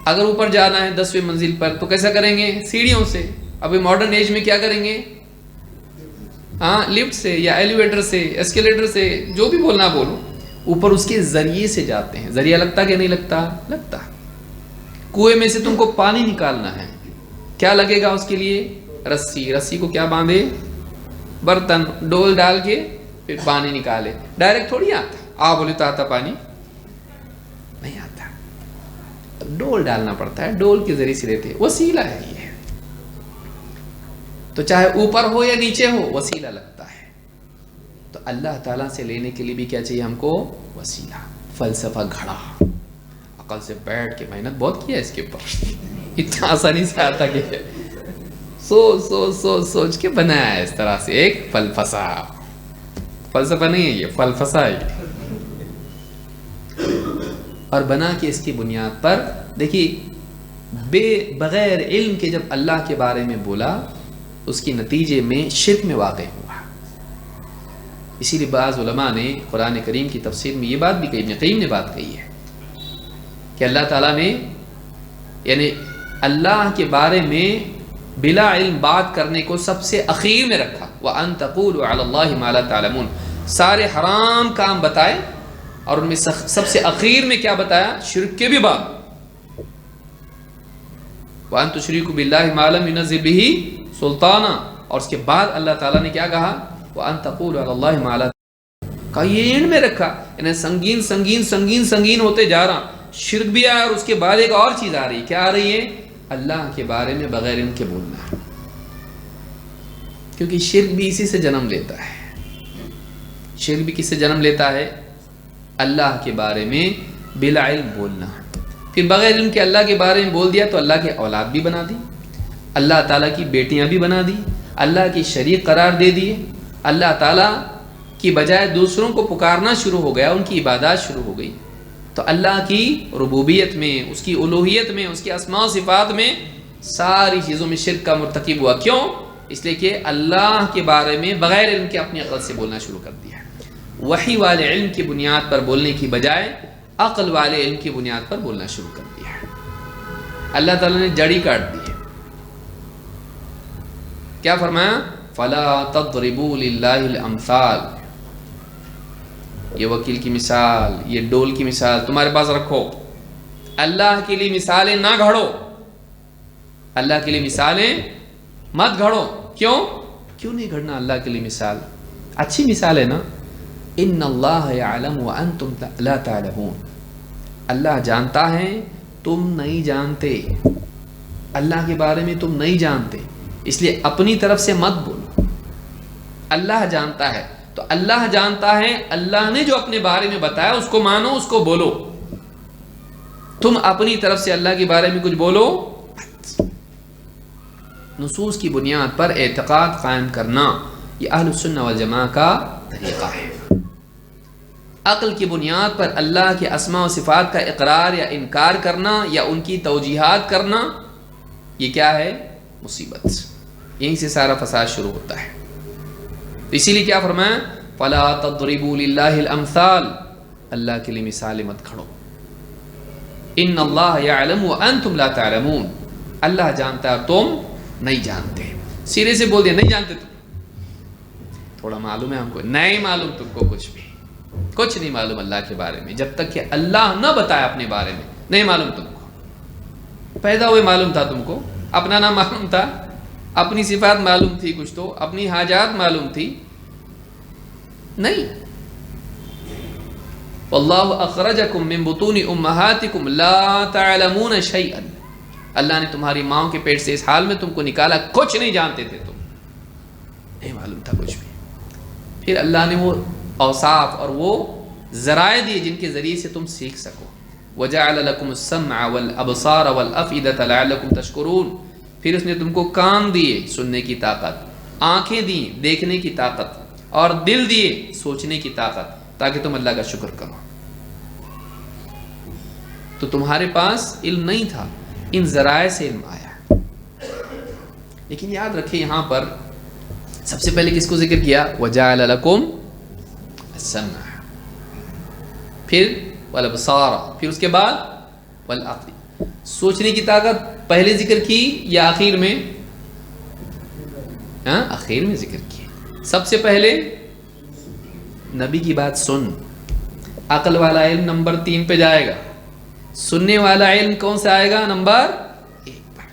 اگر اوپر جانا ہے 10ویں منزل پر تو کیسا کریں گے؟ سیڑھیوں سے۔ ابھی ماڈرن ایج میں کیا کریں گے؟ ہاں، لفٹ سے یا ایلیویٹر سے، ایسکیلیٹر سے، جو بھی بولنا بولو، اوپر اس کے ذریعے سے جاتے ہیں۔ ذریعہ لگتا کہ نہیں لگتا؟ لگتا۔ کنویں میں سے تم کو پانی نکالنا ہے، کیا لگے گا اس کے لیے؟ رسی۔ رسی کو کیا باندھے؟ برتن، ڈول ڈال کے پھر پانی نکالے۔ ڈائریکٹ تھوڑی آتا، بولے تو آتا پانی؟ نہیں آتا، ڈول ڈالنا پڑتا ہے، ڈول کے ذریعے سے لیتے، وسیلہ ہے یہ۔ تو چاہے اوپر ہو یا نیچے ہو وسیلہ لگتا ہے۔ تو اللہ تعالیٰ سے لینے کے لیے بھی کیا چاہیے ہم کو؟ وسیلہ۔ فلسفہ گھڑا، عقل سے بیٹھ کے محنت بہت کیا اس کے اوپر، اتنا آسانی سے آتا کہ سوچ کے بنایا ہے اس طرح سے ایک فلسفہ۔ فلسفہ نہیں ہے یہ، فلسفہ ہے۔ اور بنا کے اس کی بنیاد پر دیکھیے، بغیر علم کے جب اللہ کے بارے میں بولا، اس کی نتیجے میں شرک میں واقع ہوا۔ اسی لیے بعض علماء نے قرآن کریم کی تفسیر میں یہ بات بھی کہی، ابن قیم نے بات کہی ہے کہ اللہ تعالیٰ نے یعنی اللہ کے بارے میں بلا علم بات کرنے کو سب سے اخیر میں رکھا۔ وَأَن تَقُولُوا عَلَى اللَّهِ مَا لَا تَعْلَمُونَ، سارے حرام کام بتائے اور ان میں سب سے اخیر میں کیا بتایا؟ شرک کے بھی بات۔ وَأَن تُشْرِكُوا بِاللَّهِ مَا لَمْ يُنَزِّلْ بِهِ سلطانہ، اور اس کے بعد اللہ تعالیٰ نے کیا کہا؟ وَأَن تَقُولُوا عَلَى اللَّهِ مَا لَا تَعْلَمُونَ، کہا یہ اینڈ میں رکھا، یعنی سنگین سنگین سنگین سنگین ہوتے جا رہا، شرک بھی آیا اور اس کے بعد ایک اور چیز آ رہی، کیا آ رہی ہے؟ اللہ کے بارے میں بغیر ان کے بولنا، کیونکہ شرک بھی اسی سے جنم لیتا ہے۔ شرک بھی کس سے جنم لیتا ہے؟ اللہ کے بارے میں بلا علم بولنا۔ پھر بغیر علم کے اللہ کے بارے میں بول دیا تو اللہ کے اولاد بھی بنا دی، اللہ تعالیٰ کی بیٹیاں بھی بنا دی، اللہ کی شریک قرار دے دیے، اللہ تعالیٰ کی بجائے دوسروں کو پکارنا شروع ہو گیا، ان کی عبادات شروع ہو گئی۔ تو اللہ کی ربوبیت میں، اس کی الوہیت میں، اس کی اسماء و صفات میں ساری چیزوں میں شرک کا مرتکب ہوا۔ کیوں؟ اس لیے کہ اللہ کے بارے میں بغیر علم کے اپنی عقل سے بولنا شروع کر دیا۔ وحی والے علم کی بنیاد پر بولنے کی بجائے عقل والے علم کی بنیاد پر بولنا شروع کر دیا۔ اللہ تعالیٰ نے جڑی کاٹ دی ہے۔ کیا فرمایا؟ فَلَا تَضْرِبُوا لِلَّهِ الْأَمْثَالِ، یہ وکیل کی مثال، یہ ڈول کی مثال تمہارے پاس رکھو، اللہ کے لیے مثالیں نہ گھڑو، اللہ کے لیے مثالیں مت گھڑو۔ کیوں نہیں گھڑنا اللہ کے لیے مثال؟ اچھی مثال ہے نا، ان اللہ یعلم وانتم لا تعلمون، اللہ جانتا ہے تم نہیں جانتے، اللہ کے بارے میں تم نہیں جانتے، اس لیے اپنی طرف سے مت بولو۔ اللہ جانتا ہے تو اللہ جانتا ہے، اللہ نے جو اپنے بارے میں بتایا اس کو مانو، اس کو بولو۔ تم اپنی طرف سے اللہ کے بارے میں کچھ بولو۔ نصوص کی بنیاد پر اعتقاد قائم کرنا یہ اہل السنہ والجماعہ کا طریقہ ہے۔ عقل کی بنیاد پر اللہ کے اسماء و صفات کا اقرار یا انکار کرنا یا ان کی توجیحات کرنا، یہ کیا ہے؟ مصیبت۔ یہیں سے سارا فساد شروع ہوتا ہے۔ اسی لیے کیا فرمایا؟ فَلَا تَضْرِبُوا لِلَّهِ الْأَمْثَالِ، اللہ کے لیے مثالیں مت کھڑو۔ ان اللہ یعلم وانتم لا تعلمون، اللہ جانتا ہے تم نہیں جانتے۔ سیرے سے بول دیا نہیں جانتے تم، تھوڑا معلوم ہے ہم کو، نہیں معلوم تم کو، کچھ نہیں معلوم اللہ کے بارے میں، جب تک کہ اللہ نہ بتایا اپنے بارے میں نہیں معلوم تم کو۔ پیدا ہوئے معلوم تھا تم کو، اپنا نام معلوم تھا، اپنی صفات معلوم تھی، کچھ تو اپنی حاجات معلوم تھی نہیں۔ واللہ اخرجکم من بطون امہاتکم لا تعلمون شیئا، اللہ نے تمہاری ماں کے پیٹ سے اس حال میں تم کو نکالا، کچھ نہیں جانتے تھے تم، نہیں معلوم تھا کچھ بھی۔ پھر اللہ نے وہ اوصاف اور وہ ذرائع دیے جن کے ذریعے سے تم سیکھ سکو. وَجَعَلَ لَكُمُ السَّمْعَ وَالْأَبْصَارَ وَالْأَفْئِدَةَ لَعَلَّكُمْ تَشْكُرُونَ. پھر اس نے تم کو کان دیے سننے کی طاقت، آنکھیں دی دیکھنے کی طاقت، اور دل دیے سوچنے کی طاقت، تاکہ تم اللہ کا شکر کرو. تو تمہارے پاس علم نہیں تھا، ان ذرائع سے علم آیا. لیکن یاد رکھیں یہاں پر سب سے پہلے کس کو ذکر کیا؟ وَجَعَلَ لَكُمْ السَّمْعَ، پھر والابصار، پھر اس کے بعد والعقل. سوچنے کی طاقت پہلے ذکر کی یا آخر میں؟ آخر میں ذکر کی. سب سے پہلے نبی کی بات سن. عقل والا علم نمبر 3 پہ جائے گا، سننے والا علم کون سا آئے گا؟ نمبر 1 پر.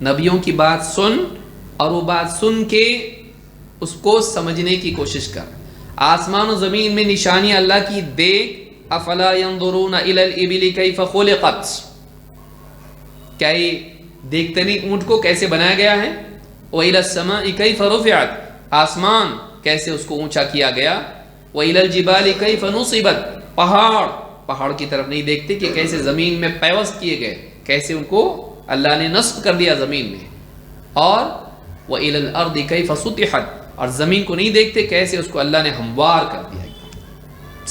نبیوں کی بات سن اور وہ بات سن کے اس کو سمجھنے کی کوشش کر. آسمان و زمین میں نشانی اللہ کی دیکھ. افلا ينظرون الى الابل كيف خلقت، کیا یہ دیکھتے نہیں اونٹ کو کیسے بنایا گیا ہے؟ وَإِلَى السَّمَاءِ كَيْفَ رُفِعَتْ، آسمان کیسے اس کو اونچا کیا گیا؟ وَإِلَى الْجِبَالِ كَيْفَ نُصِبَتْ، پہاڑ کی طرف نہیں دیکھتے کہ کیسے زمین میں پیوست کیے گئے، کیسے ان کو اللہ نے نصب کر دیا زمین میں. اور وَإِلَى الْأَرْضِ كَيْفَ سُطِحَتْ، اور زمین کو نہیں دیکھتے کیسے اس کو اللہ نے ہموار کر دیا،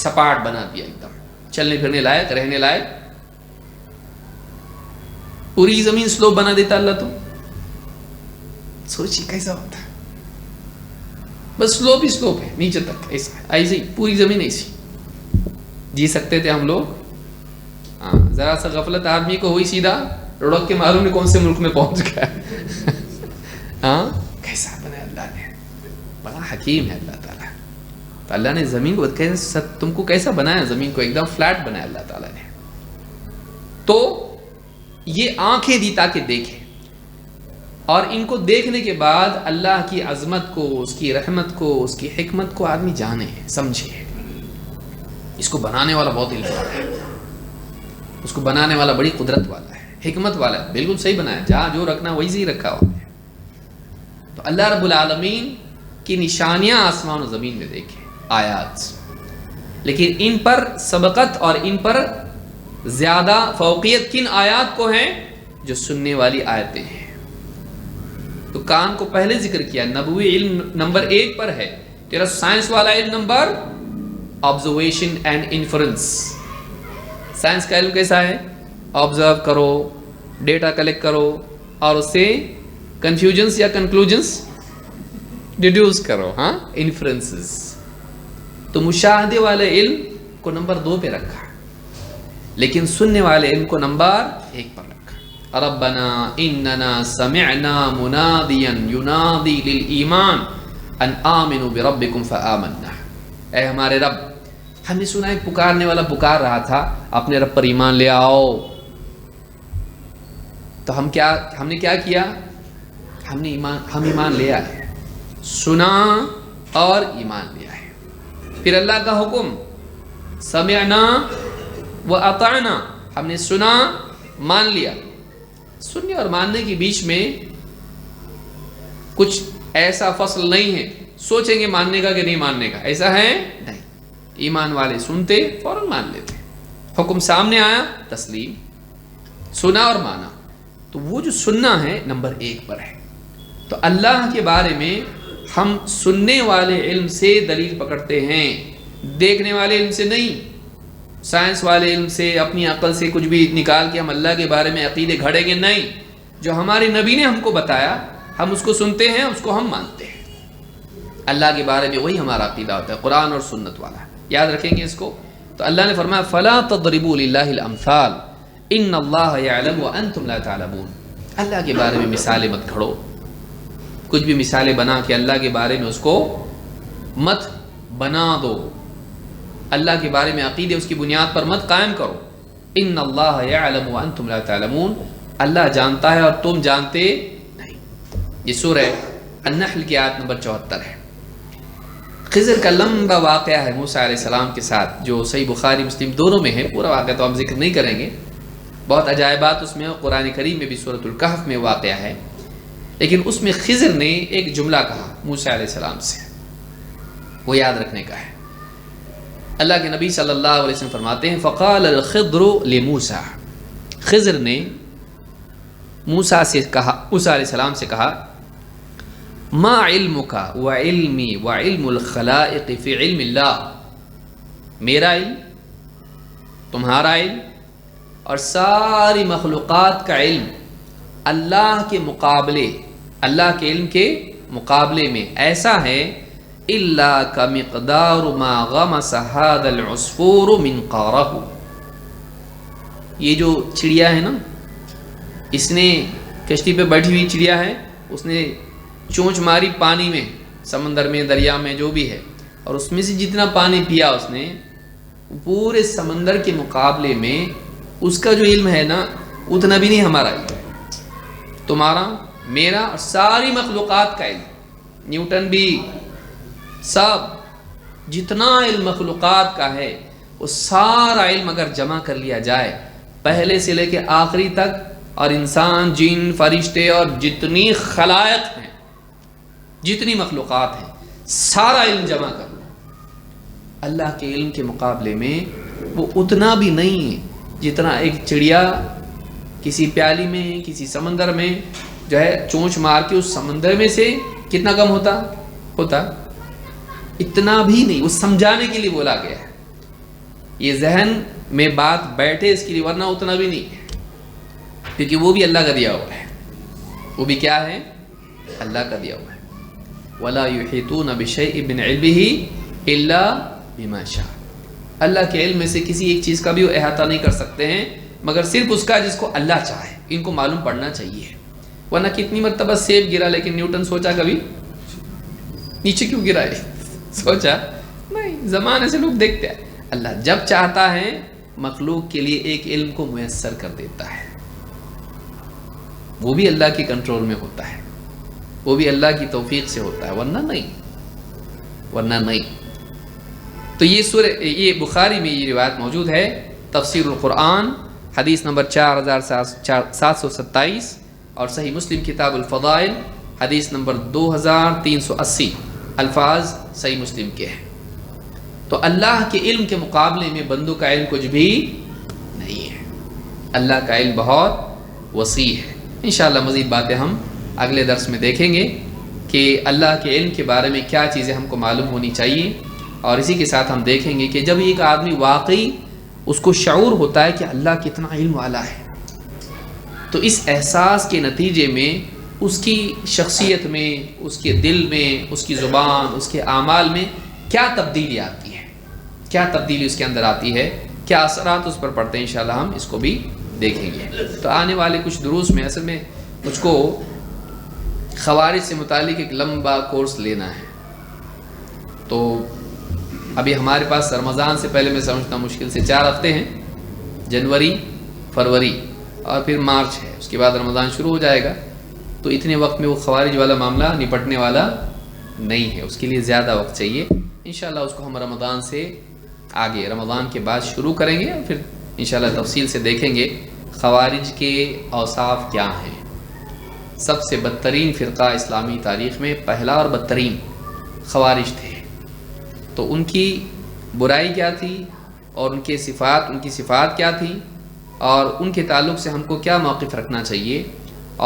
سپاٹ بنا دیا، ایک دم چلنے پھرنے لائق، رہنے لائق. پوری زمین سلوپ بنا دیتا اللہ. تو سوچی کیسا ہوتا ہے، بس سلوپ ہی سلوپ ہے نیچے تک، ایسا ایسے ہی پوری زمین ایسی جی سکتے تھے ہم لوگ. ذرا سا غفلت آدمی کو ہوئی سیدھا لڑک کے معلوم نہیں کون سے ملک میں پہنچ گیا. کیسا بنا اللہ نے، بڑا حکیم ہے اللہ تعالیٰ. تو اللہ نے زمین کو تم کو کیسا بنایا؟ زمین کو ایک دم فلیٹ بنایا اللہ تعالیٰ نے. تو یہ آنکھیں دی تاکہ دیکھیں، اور ان کو دیکھنے کے بعد اللہ کی عظمت کو، اس کی رحمت کو، اس کی حکمت کو آدمی جانے سمجھے. اس کو بنانے والا بہت علم والا ہے، اس کو بنانے والا بڑی قدرت والا ہے، حکمت والا ہے. بالکل صحیح بنایا، جہاں جو رکھنا وہی صحیح رکھا ہوا ہے. تو اللہ رب العالمین کی نشانیاں آسمان و زمین میں دیکھیں، آیات. لیکن ان پر سبقت اور ان پر زیادہ فوقیت کن آیات کو ہیں؟ جو سننے والی آیتیں ہیں. تو کان کو پہلے ذکر کیا، نبوی علم نمبر 1 پر ہے. تیرا سائنس والا علم number observation and inference. Science کا علم کیسا ہے؟ آبزرو کرو، ڈیٹا کلیکٹ کرو، اور اس سے کنفیوژنس یا کنکلوژنس ڈیڈیوس کرو. انفرنسز. تو مشاہدے والے علم کو نمبر 2 پہ رکھا، لیکن سننے والے علم کو نمبر 1 پر رکھا. ربنا اننا سمعنا منادیا ینادی للایمان ان آمنوا بربکم فآمنا. اے ہمارے رب، ہم نے سنا ایک پکارنے والا پکار رہا تھا اپنے رب پر ایمان لے آؤ. تو ہم نے کیا کیا؟ ہم ایمان لے آئے، سنا اور ایمان لے آئے. پھر اللہ کا حکم سمعنا و اطعنا، ہم نے سنا مان لیا. سننے اور ماننے کے بیچ میں کچھ ایسا فصل نہیں ہے سوچیں گے ماننے کا کہ نہیں ماننے کا، ایسا ہے نہیں. ایمان والے سنتے فوراً مان لیتے، حکم سامنے آیا تسلیم، سنا اور مانا. تو وہ جو سننا ہے نمبر 1 پر ہے. تو اللہ کے بارے میں ہم سننے والے علم سے دلیل پکڑتے ہیں، دیکھنے والے علم سے نہیں. سائنس والے علم سے، اپنی عقل سے کچھ بھی نکال کے ہم اللہ کے بارے میں عقیدے گھڑیں گے نہیں. جو ہمارے نبی نے ہم کو بتایا ہم اس کو سنتے ہیں، اس کو ہم مانتے ہیں. اللہ کے بارے میں وہی ہمارا عقیدہ ہوتا ہے، قرآن اور سنت والا. یاد رکھیں گے اس کو. تو اللہ نے فرمایا فَلَا تَضْرِبُوا لِلَّهِ الْأَمْثَالَ إِنَّ اللَّهَ يَعْلَمُ وَأَنْتُمْ لَا تَعْلَمُونَ. اللہ کے بارے میں مثالیں مت گھڑو، کچھ بھی مثالیں بنا کے اللہ کے بارے میں اس کو مت بنا دو. اللہ کے بارے میں عقیدے اس کی بنیاد پر مت قائم کرو. ان اللہ یعلم وانتم لا تعلمون، اللہ جانتا ہے اور تم جانتے نہیں. یہ سورہ النحل کی آیت نمبر 74 ہے. خضر کا لمبا واقعہ ہے موسیٰ علیہ السلام کے ساتھ، جو صحیح بخاری مسلم دونوں میں ہے. پورا واقعہ تو ہم ذکر نہیں کریں گے، بہت عجائبات اس میں، قرآن کریم میں بھی سورۃ الکہف میں واقعہ ہے. لیکن اس میں خضر نے ایک جملہ کہا موسیٰ علیہ السلام سے. وہ یاد رکھنے کا ہے۔ اللہ کے نبی صلی اللہ علیہ وسلم فرماتے ہیں فقال الخضر لموسیٰ، خضر نے موسیٰ سے کہا، موسیٰ علیہ السلام سے کہا ما علمک وعلمی وعلم الخلائق فی علم اللہ، میرا علم، تمہارا علم اور ساری مخلوقات کا علم اللہ کے مقابلے، اللہ کے علم کے مقابلے میں ایسا ہے الا کمقدار ما غمس هذا العصفور من قارہ، یہ جو چڑیا ہے نا، اس نے کشتی پہ بیٹھی ہوئی چڑیا ہے، اس نے چونچ ماری پانی میں، سمندر میں، دریا میں، جو بھی ہے، اور اس میں سے جتنا پانی پیا اس نے، پورے سمندر کے مقابلے میں اس کا جو علم ہے نا اتنا بھی نہیں ہمارا علم، تمہارا، میرا اور ساری مخلوقات کا علم، نیوٹن بھی، سب جتنا علم مخلوقات کا ہے وہ سارا علم اگر جمع کر لیا جائے پہلے سے لے کے آخری تک، اور انسان، جن، فرشتے اور جتنی خلائق ہیں، جتنی مخلوقات ہیں، سارا علم جمع کر لو، اللہ کے علم کے مقابلے میں وہ اتنا بھی نہیں ہے جتنا ایک چڑیا کسی پیالی میں، کسی سمندر میں جو ہے چونچ مار کے اس سمندر میں سے کتنا کم ہوتا اتنا بھی نہیں، وہ سمجھانے کے لیے بولا گیا ہے، یہ ذہن میں بات بیٹھے اس کے لیے، ورنہ اتنا بھی نہیں ہے، کیونکہ وہ بھی اللہ کا دیا ہوا ہے، وہ بھی کیا ہے؟ اللہ کا دیا ہوا ہے۔ وَلَا يُحِيطُونَ بِشَيْءٍ مِّنْ عِلْمِهِ إِلَّا بِمَا شَاءَ، اللہ کے علم میں سے کسی ایک چیز کا بھی وہ احاطہ نہیں کر سکتے ہیں مگر صرف اس کا جس کو اللہ چاہے، ان کو معلوم پڑنا چاہیے، ورنہ کتنی مرتبہ سیب گرا لیکن نیوٹن سوچا کبھی نیچے کیوں گرا ہے؟ سوچا نہیں، زمانے سے لوگ دیکھتے ہیں، اللہ جب چاہتا ہے مخلوق کے لیے ایک علم کو میسر کر دیتا ہے، وہ بھی اللہ کی کنٹرول میں ہوتا ہے، وہ بھی اللہ کی توفیق سے ہوتا ہے، ورنہ نہیں۔ تو یہ بخاری میں یہ روایت موجود ہے، تفسیر القرآن حدیث نمبر 4727 اور صحیح مسلم کتاب الفضائل حدیث نمبر 2380، الفاظ صحیح مسلم کے ہیں۔ تو اللہ کے علم کے مقابلے میں بندوں کا علم کچھ بھی نہیں ہے، اللہ کا علم بہت وسیع ہے۔ انشاءاللہ مزید باتیں ہم اگلے درس میں دیکھیں گے کہ اللہ کے علم کے بارے میں کیا چیزیں ہم کو معلوم ہونی چاہیے، اور اسی کے ساتھ ہم دیکھیں گے کہ جب ایک آدمی واقعی اس کو شعور ہوتا ہے کہ اللہ کتنا علم والا ہے، تو اس احساس کے نتیجے میں اس کی شخصیت میں، اس کے دل میں، اس کی زبان، اس کے اعمال میں کیا تبدیلی آتی ہے، کیا تبدیلی اس کے اندر آتی ہے، کیا اثرات اس پر پڑتے ہیں، انشاءاللہ ہم اس کو بھی دیکھیں گے۔ تو آنے والے کچھ دروس میں اصل میں مجھ کو خوارج سے متعلق ایک لمبا کورس لینا ہے، تو ابھی ہمارے پاس رمضان سے پہلے میں سمجھتا ہوں مشکل سے 4 ہفتے ہیں، جنوری، فروری اور پھر مارچ ہے، اس کے بعد رمضان شروع ہو جائے گا، تو اتنے وقت میں وہ خوارج والا معاملہ نپٹنے والا نہیں ہے، اس کے لیے زیادہ وقت چاہیے۔ انشاءاللہ اس کو ہم رمضان سے آگے، رمضان کے بعد شروع کریں گے، اور پھر انشاءاللہ تفصیل سے دیکھیں گے خوارج کے اوصاف کیا ہیں۔ سب سے بدترین فرقہ اسلامی تاریخ میں پہلا اور بدترین خوارج تھے، تو ان کی برائی کیا تھی اور ان کی صفات کیا تھی، اور ان کے تعلق سے ہم کو کیا موقف رکھنا چاہیے،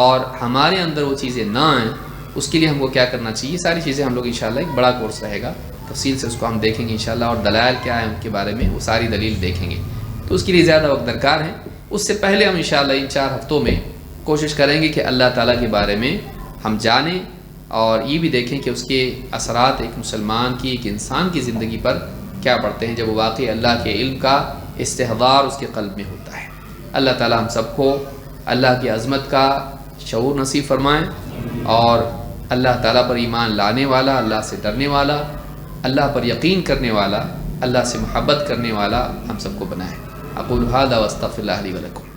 اور ہمارے اندر وہ چیزیں نہ آئیں اس کے لیے ہم کو کیا کرنا چاہیے، ساری چیزیں ہم لوگ انشاءاللہ ایک بڑا کورس رہے گا، تفصیل سے اس کو ہم دیکھیں گے انشاءاللہ، اور دلائل کیا ہے ان کے بارے میں وہ ساری دلیل دیکھیں گے، تو اس کے لیے زیادہ وقت درکار ہے۔ اس سے پہلے ہم انشاءاللہ ان 4 ہفتوں میں کوشش کریں گے کہ اللہ تعالیٰ کے بارے میں ہم جانیں، اور یہ بھی دیکھیں کہ اس کے اثرات ایک مسلمان کی، ایک انسان کی زندگی پر کیا پڑتے ہیں جب وہ واقعی اللہ کے علم کا استحضار اس کے قلب میں ہوتا ہے۔ اللہ تعالیٰ ہم سب کو اللہ کی عظمت کا شعور نصیب فرمائیں، اور اللہ تعالیٰ پر ایمان لانے والا، اللہ سے ڈرنے والا، اللہ پر یقین کرنے والا، اللہ سے محبت کرنے والا ہم سب کو بنائے۔ اقول ھذا واستغفر اللہ لی ولکم۔